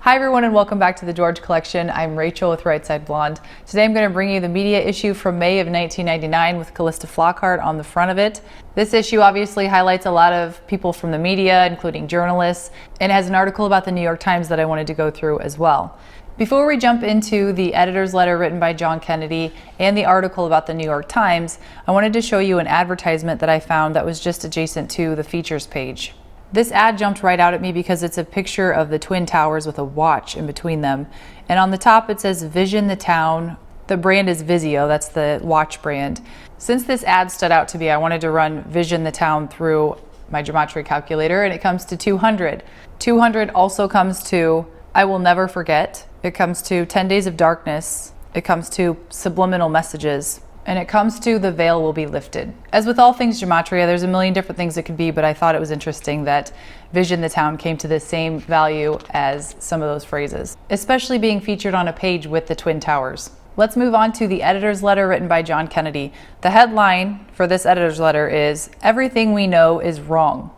Hi everyone and welcome back to the George Collection. I'm Rachel with Right Side Blonde. Today I'm going to bring you the media issue from May of 1999 with Callista Flockhart on the front of it. This issue obviously highlights a lot of people from the media, including journalists, and has an article about the New York Times that I wanted to go through as well. Before we jump into the editor's letter written by John Kennedy and the article about the New York Times, I wanted to show you an advertisement that I found that was just adjacent to the features page. This ad jumped right out at me because it's a picture of the Twin Towers with a watch in between them. And on the top it says Vision the Town. The brand is Vizio, that's the watch brand. Since this ad stood out to me, I wanted to run Vision the Town through my gematria calculator, and it comes to 200. 200 also comes to I Will Never Forget. It comes to 10 Days of Darkness. It comes to subliminal messages. And it comes to the veil will be lifted. As with all things gematria, there's a million different things it could be, but I thought it was interesting that Vision the Town came to the same value as some of those phrases, especially being featured on a page with the Twin Towers. Let's move on to the editor's letter written by John Kennedy. The headline for this editor's letter is, "Everything we know is wrong."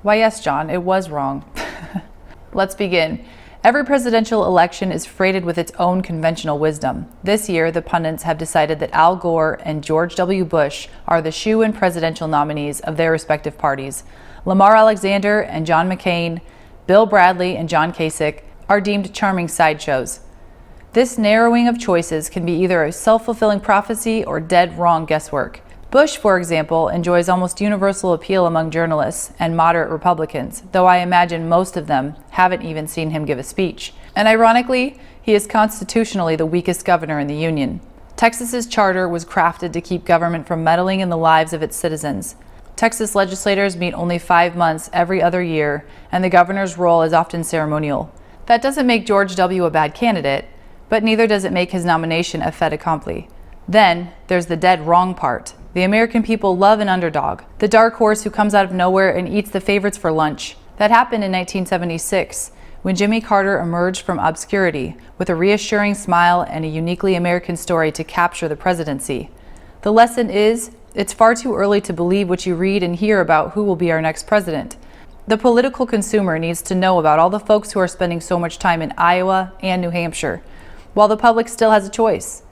Why yes, John, it was wrong. Let's begin. Every presidential election is freighted with its own conventional wisdom. This year, the pundits have decided that Al Gore and George W. Bush are the shoe-in presidential nominees of their respective parties. Lamar Alexander and John McCain, Bill Bradley and John Kasich are deemed charming sideshows. This narrowing of choices can be either a self-fulfilling prophecy or dead wrong guesswork. Bush, for example, enjoys almost universal appeal among journalists and moderate Republicans, though I imagine most of them haven't even seen him give a speech. And ironically, he is constitutionally the weakest governor in the Union. Texas's charter was crafted to keep government from meddling in the lives of its citizens. Texas legislators meet only 5 months every other year, and the governor's role is often ceremonial. That doesn't make George W. a bad candidate, but neither does it make his nomination a fait accompli. Then there's the dead wrong part. The American people love an underdog, the dark horse who comes out of nowhere and eats the favorites for lunch. That happened in 1976, when Jimmy Carter emerged from obscurity with a reassuring smile and a uniquely American story to capture the presidency. The lesson is, it's far too early to believe what you read and hear about who will be our next president. The political consumer needs to know about all the folks who are spending so much time in Iowa and New Hampshire, while the public still has a choice.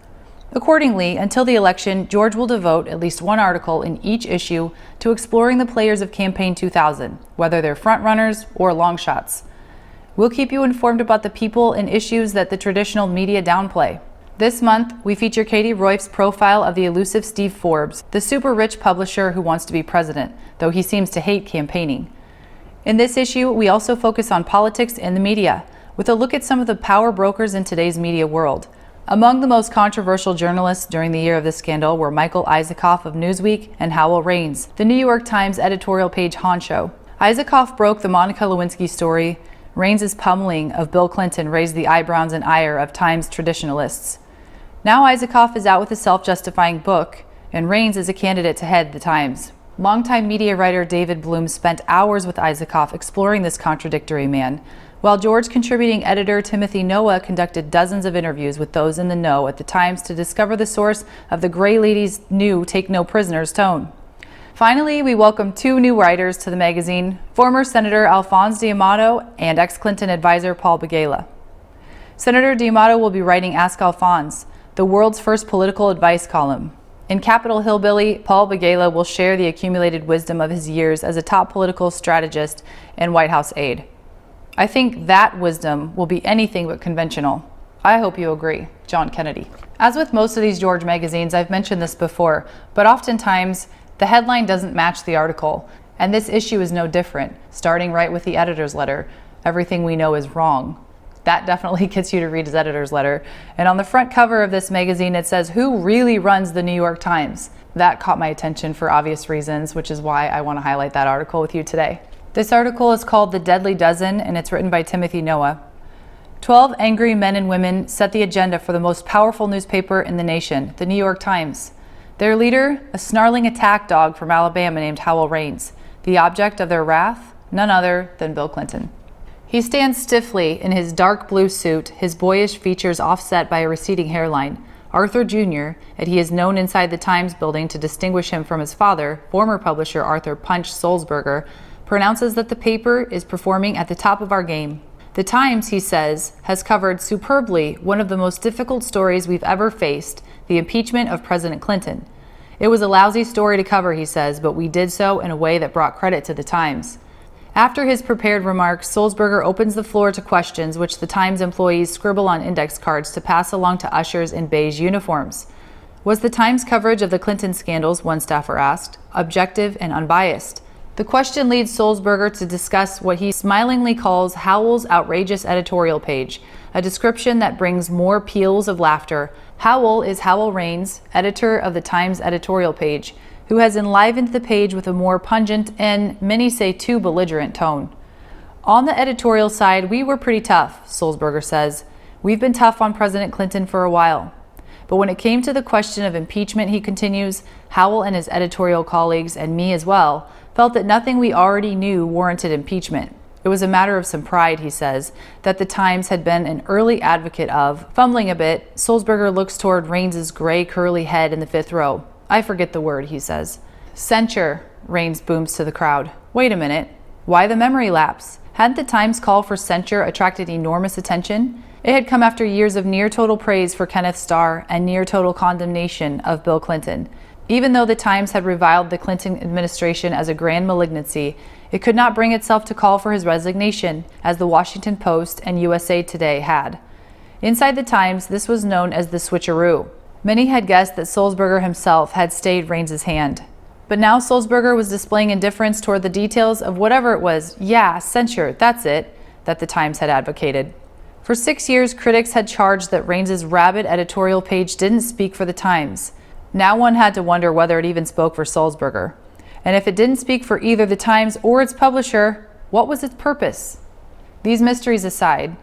Accordingly, until the election, George will devote at least one article in each issue to exploring the players of Campaign 2000, whether they're frontrunners or long shots. We'll keep you informed about the people and issues that the traditional media downplay. This month, we feature Katie Roif's profile of the elusive Steve Forbes, the super rich publisher who wants to be president, though he seems to hate campaigning. In this issue, we also focus on politics and the media, with a look at some of the power brokers in today's media world. Among the most controversial journalists during the year of this scandal were Michael Isikoff of Newsweek and Howell Raines, the New York Times editorial page honcho. Isikoff broke the Monica Lewinsky story. Raines' pummeling of Bill Clinton raised the eyebrows and ire of Times traditionalists. Now Isikoff is out with a self-justifying book, and Raines is a candidate to head the Times. Longtime media writer David Bloom spent hours with Isikoff exploring this contradictory man, while George contributing editor Timothy Noah conducted dozens of interviews with those in the know at the Times to discover the source of the Gray Lady's new take no prisoners tone. Finally, we welcome 2 new writers to the magazine, former Senator Alphonse D'Amato and ex-Clinton advisor Paul Begala. Senator D'Amato will be writing Ask Alphonse, the world's first political advice column. In Capitol Hillbilly, Paul Begala will share the accumulated wisdom of his years as a top political strategist and White House aide. I think that wisdom will be anything but conventional. I hope you agree. John Kennedy. As with most of these George magazines, I've mentioned this before, but oftentimes the headline doesn't match the article, and this issue is no different, starting right with the editor's letter. Everything we know is wrong. That definitely gets you to read his editor's letter. And on the front cover of this magazine, it says, "Who really runs the New York Times?" That caught my attention for obvious reasons, which is why I want to highlight that article with you today. This article is called The Deadly Dozen, and it's written by Timothy Noah. 12 angry men and women set the agenda for the most powerful newspaper in the nation, the New York Times. Their leader, a snarling attack dog from Alabama named Howell Raines. The object of their wrath, none other than Bill Clinton. He stands stiffly in his dark blue suit, his boyish features offset by a receding hairline. Arthur Jr., and he is known inside the Times building to distinguish him from his father, former publisher Arthur Punch Sulzberger, pronounces that the paper is performing at the top of our game. The Times, he says, has covered superbly one of the most difficult stories we've ever faced, the impeachment of President Clinton. It was a lousy story to cover, he says, but we did so in a way that brought credit to the Times. After his prepared remarks, Sulzberger opens the floor to questions which the Times employees scribble on index cards to pass along to ushers in beige uniforms. Was the Times coverage of the Clinton scandals, one staffer asked, objective and unbiased? The question leads Sulzberger to discuss what he smilingly calls Howell's outrageous editorial page, a description that brings more peals of laughter. Howell is Howell Raines, editor of the Times editorial page, who has enlivened the page with a more pungent and, many say, too belligerent tone. On the editorial side, we were pretty tough, Sulzberger says. We've been tough on President Clinton for a while. But when it came to the question of impeachment, he continues, Howell and his editorial colleagues, and me as well, felt that nothing we already knew warranted impeachment. It was a matter of some pride, he says, that the Times had been an early advocate of. Fumbling a bit, Sulzberger looks toward Raines's gray curly head in the fifth row. I forget the word, he says. Censure, Raines booms to the crowd. Wait a minute. Why the memory lapse? Hadn't the Times call for censure attracted enormous attention? It had come after years of near-total praise for Kenneth Starr and near-total condemnation of Bill Clinton. Even though the Times had reviled the Clinton administration as a grand malignancy, it could not bring itself to call for his resignation, as the Washington Post and USA Today had. Inside the Times, this was known as the switcheroo. Many had guessed that Sulzberger himself had stayed Raines's hand. But now Sulzberger was displaying indifference toward the details of whatever it was, censure, that's it, that the Times had advocated. For 6 years, critics had charged that Raines's rabid editorial page didn't speak for the Times. Now one had to wonder whether it even spoke for Sulzberger. And if it didn't speak for either the Times or its publisher, what was its purpose? These mysteries aside,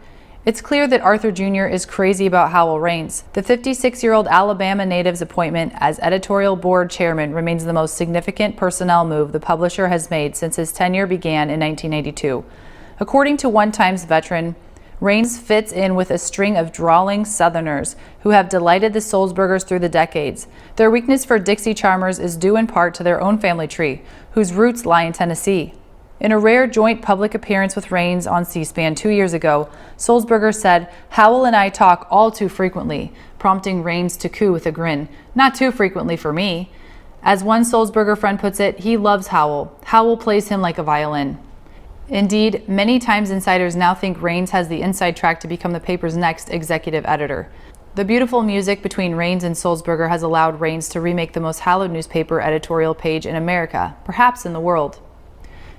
it's clear that Arthur Jr. is crazy about Howell Raines. The 56-year-old Alabama native's appointment as editorial board chairman remains the most significant personnel move the publisher has made since his tenure began in 1982. According to one Times veteran, Raines fits in with a string of drawling Southerners who have delighted the Sulzbergers through the decades. Their weakness for Dixie Charmers is due in part to their own family tree, whose roots lie in Tennessee. In a rare joint public appearance with Raines on C-SPAN 2 years ago, Sulzberger said, Howell and I talk all too frequently, prompting Raines to coo with a grin. Not too frequently for me. As one Sulzberger friend puts it, he loves Howell. Howell plays him like a violin. Indeed, many Times insiders now think Raines has the inside track to become the paper's next executive editor. The beautiful music between Raines and Sulzberger has allowed Raines to remake the most hallowed newspaper editorial page in America, perhaps in the world.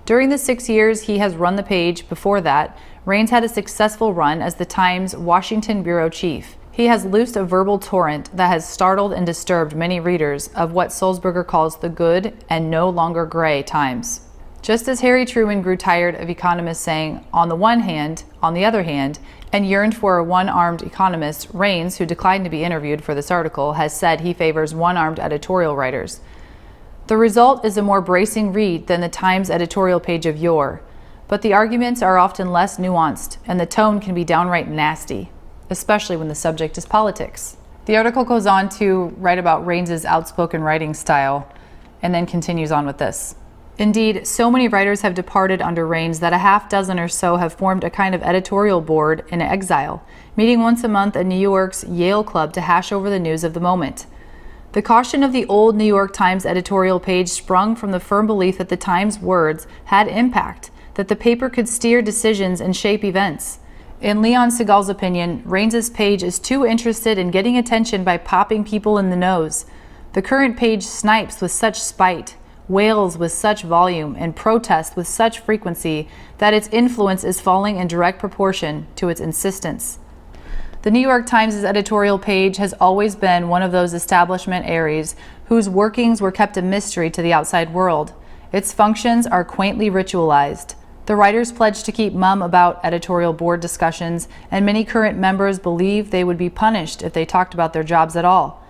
During the 6 years he has run the page, before that, Raines had a successful run as the Times' Washington bureau chief. He has loosed a verbal torrent that has startled and disturbed many readers of what Sulzberger calls the good and no longer gray Times. Just as Harry Truman grew tired of economists saying, on the one hand, on the other hand, and yearned for a one-armed economist, Raines, who declined to be interviewed for this article, has said he favors one-armed editorial writers. The result is a more bracing read than the Times editorial page of yore, but the arguments are often less nuanced, and the tone can be downright nasty, especially when the subject is politics. The article goes on to write about Raines's outspoken writing style, and then continues on with this. Indeed, so many writers have departed under Raines that a half dozen or so have formed a kind of editorial board in exile, meeting once a month at New York's Yale Club to hash over the news of the moment. The caution of the old New York Times editorial page sprung from the firm belief that the Times' words had impact, that the paper could steer decisions and shape events. In Leon Segal's opinion, Raines's page is too interested in getting attention by popping people in the nose. The current page snipes with such spite, wails with such volume, and protests with such frequency that its influence is falling in direct proportion to its insistence. The New York Times' editorial page has always been one of those establishment areas whose workings were kept a mystery to the outside world. Its functions are quaintly ritualized. The writers pledged to keep mum about editorial board discussions, and many current members believe they would be punished if they talked about their jobs at all.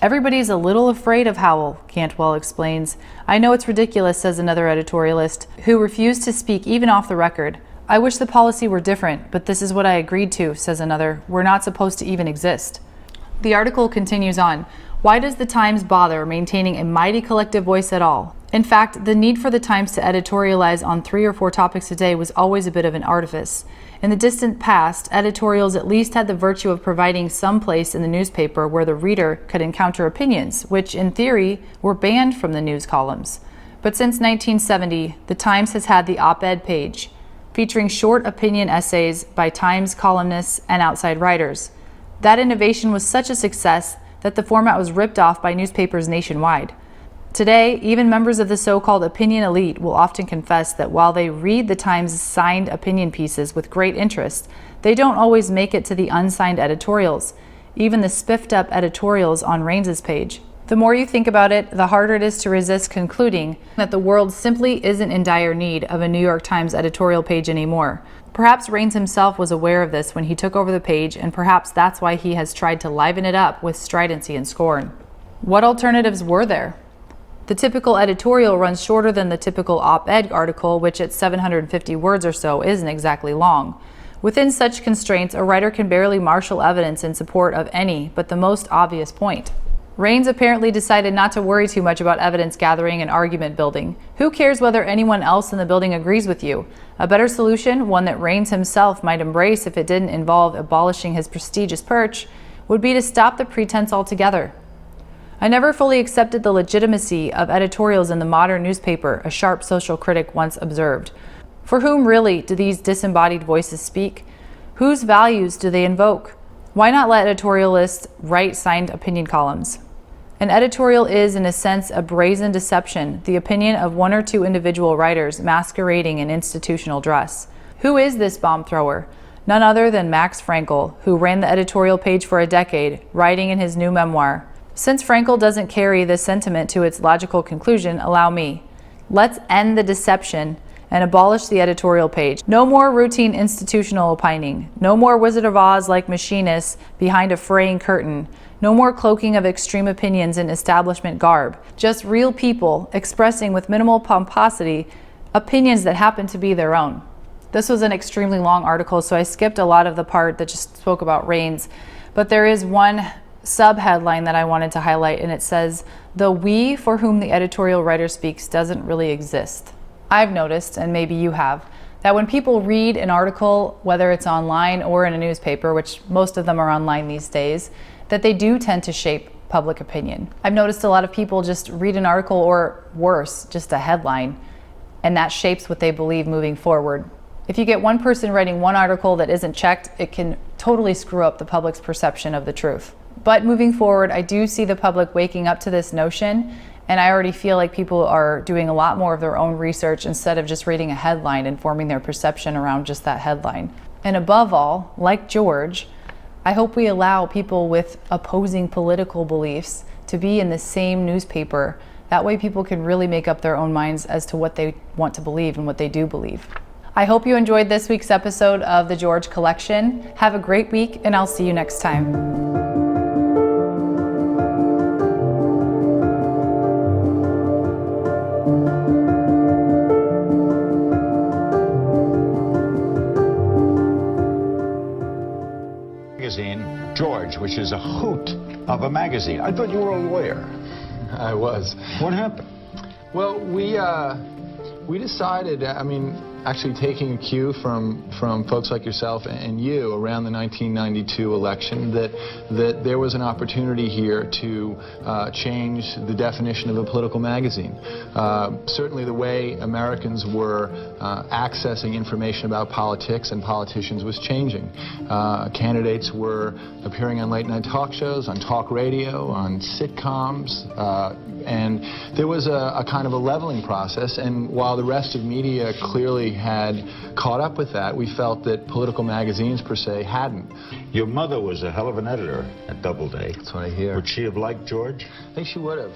Everybody's a little afraid of Howell, Cantwell explains. I know it's ridiculous, says another editorialist, who refused to speak even off the record. I wish the policy were different, but this is what I agreed to, says another. We're not supposed to even exist. The article continues on. Why does the Times bother maintaining a mighty collective voice at all? In fact, the need for the Times to editorialize on 3 or 4 topics a day was always a bit of an artifice. In the distant past, editorials at least had the virtue of providing some place in the newspaper where the reader could encounter opinions, which, in theory, were banned from the news columns. But since 1970, the Times has had the op-ed page, featuring short opinion essays by Times columnists and outside writers. That innovation was such a success that the format was ripped off by newspapers nationwide. Today, even members of the so-called opinion elite will often confess that while they read the Times' signed opinion pieces with great interest, they don't always make it to the unsigned editorials, even the spiffed-up editorials on Raines's page. The more you think about it, the harder it is to resist concluding that the world simply isn't in dire need of a New York Times editorial page anymore. Perhaps Raines himself was aware of this when he took over the page, and perhaps that's why he has tried to liven it up with stridency and scorn. What alternatives were there? The typical editorial runs shorter than the typical op-ed article, which at 750 words or so isn't exactly long. Within such constraints, a writer can barely marshal evidence in support of any but the most obvious point. Raines apparently decided not to worry too much about evidence gathering and argument building. Who cares whether anyone else in the building agrees with you? A better solution, one that Raines himself might embrace if it didn't involve abolishing his prestigious perch, would be to stop the pretense altogether. I never fully accepted the legitimacy of editorials in the modern newspaper, a sharp social critic once observed. For whom really do these disembodied voices speak? Whose values do they invoke? Why not let editorialists write signed opinion columns? An editorial is, in a sense, a brazen deception, the opinion of 1 or 2 individual writers masquerading in institutional dress. Who is this bomb thrower? None other than Max Frankel, who ran the editorial page for a decade, writing in his new memoir. Since Frankel doesn't carry this sentiment to its logical conclusion, allow me. Let's end the deception and abolish the editorial page. No more routine institutional opining. No more Wizard of Oz-like machinists behind a fraying curtain. No more cloaking of extreme opinions in establishment garb. Just real people expressing with minimal pomposity opinions that happen to be their own. This was an extremely long article, so I skipped a lot of the part that just spoke about Raines, but there is one sub-headline that I wanted to highlight, and it says, "The we for whom the editorial writer speaks doesn't really exist." I've noticed, and maybe you have, that when people read an article, whether it's online or in a newspaper, which most of them are online these days, that they do tend to shape public opinion. I've noticed a lot of people just read an article, or worse, just a headline, and that shapes what they believe moving forward. If you get one person writing one article that isn't checked, it can totally screw up the public's perception of the truth. But moving forward, I do see the public waking up to this notion, and I already feel like people are doing a lot more of their own research instead of just reading a headline and forming their perception around just that headline. And above all, like George, I hope we allow people with opposing political beliefs to be in the same newspaper. That way people can really make up their own minds as to what they want to believe and what they do believe. I hope you enjoyed this week's episode of the George Collection. Have a great week, and I'll see you next time. Magazine, George, which is a hoot of a magazine. I thought you were a lawyer. I was. What happened? Well, we decided, actually taking a cue from folks like yourself and you around the 1992 election, that there was an opportunity here to change the definition of a political magazine. Certainly the way Americans were accessing information about politics and politicians was changing. Candidates were appearing on late-night talk shows, on talk radio, on sitcoms, and there was a kind of a leveling process, and while the rest of media clearly had caught up with that, we felt that political magazines per se hadn't. Your mother was a hell of an editor at Doubleday. That's what I hear. Would she have liked George? I think she would have.